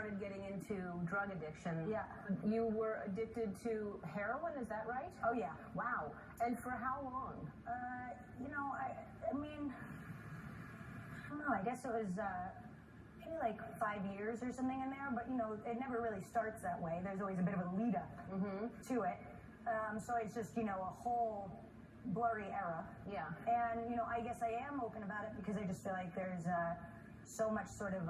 started getting into drug addiction. Yeah. You were addicted to heroin, is that right? Oh, yeah. Wow. And for how long? You know, I mean, I don't know, I guess it was maybe like 5 years or something in there, but, you know, it never really starts that way. There's always a bit of a lead up to it. So it's just, you know, a whole blurry era. Yeah. And, you know, I guess I am open about it because I just feel like there's so much sort of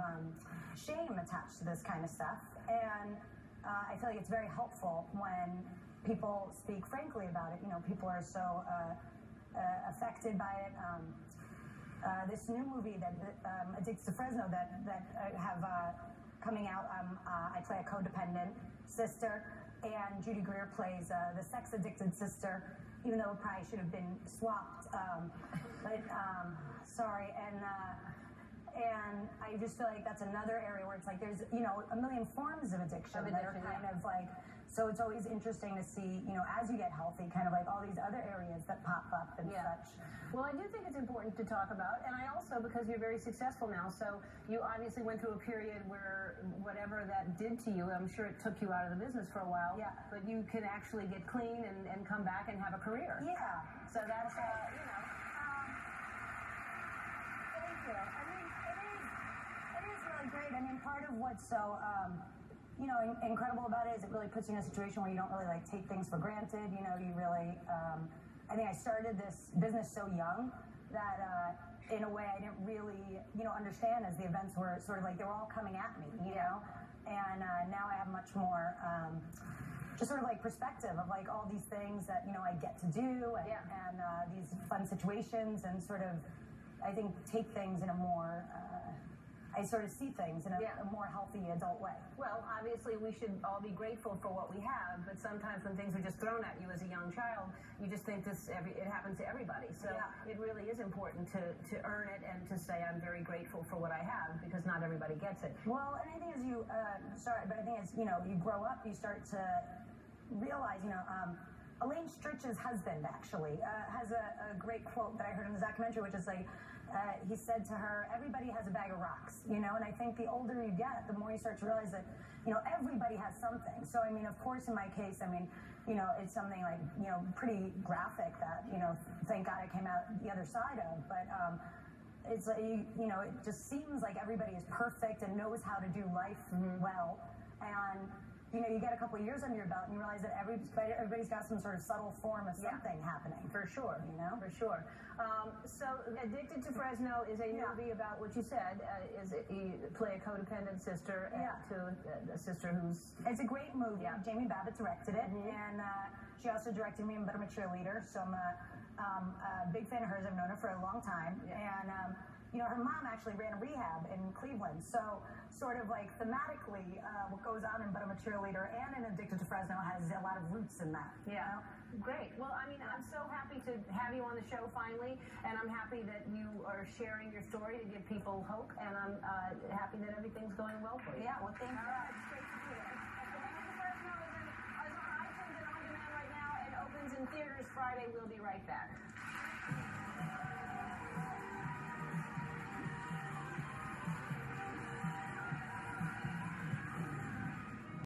shame attached to this kind of stuff. And I feel like it's very helpful when people speak frankly about it. You know, people are so affected by it. This new movie that Addicted to Fresno that have coming out, I play a codependent sister, and Judy Greer plays the sex-addicted sister, even though it probably should have been swapped. Sorry, and I just feel like that's another area where it's like there's, you know, a million forms of addiction that are kind of like, so it's always interesting to see, you know, as you get healthy, kind of like all these other areas that pop up and such. Well, I do think it's important to talk about, and I also, because you're very successful now, so you obviously went through a period where whatever that did to you, I'm sure it took you out of the business for a while, but you can actually get clean and come back and have a career. Yeah. So that's, you know. Thank you. I mean, it is really great. I mean, part of what's so, you know, incredible about it is it really puts you in a situation where you don't really, like, take things for granted. You know, you really, I think I started this business so young that, in a way, I didn't really, you know, understand as the events were sort of like, they were all coming at me, you know? And now I have much more, just sort of like perspective of like all these things that, you know, I get to do and these fun situations and sort of, I think, take things in a more, I sort of see things in a more healthy adult way. Well, obviously we should all be grateful for what we have, but sometimes when things are just thrown at you as a young child, you just think it happens to everybody. So it really is important to earn it and to say I'm very grateful for what I have, because not everybody gets it. Well, and I think as you, but I think as, you know, you grow up, you start to realize, you know, Elaine Stritch's husband actually has a great quote that I heard in the documentary, which is like, he said to her, everybody has a bag of rocks, you know, and I think the older you get, the more you start to realize that, you know, everybody has something. So, I mean, of course, in my case, I mean, you know, it's something like, you know, pretty graphic that, you know, thank God I came out the other side of, but it's like, you know, it just seems like everybody is perfect and knows how to do life well, and you know, you get a couple of years under your belt and you realize that everybody's got some sort of subtle form of something happening. For sure. You know? For sure. So, Addicted to Fresno is a movie about what you said, you play a codependent sister to a sister who's... It's a great movie. Jamie Babbitt directed it, and she also directed me in But I'm a Cheerleader, so I'm a big fan of hers. I've known her for a long time, and... you know, her mom actually ran a rehab in Cleveland, so sort of like thematically, what goes on in But I'm a Cheerleader and in Addicted to Fresno has a lot of roots in that. Yeah, you know? Great. Well, I mean, I'm so happy to have you on the show finally, and I'm happy that you are sharing your story to give people hope, and I'm happy that everything's going well for you. Yeah, well, thank you. It's great to be here. Addicted to Fresno is on iTunes and on demand right now, and opens in theaters Friday. We'll be right back.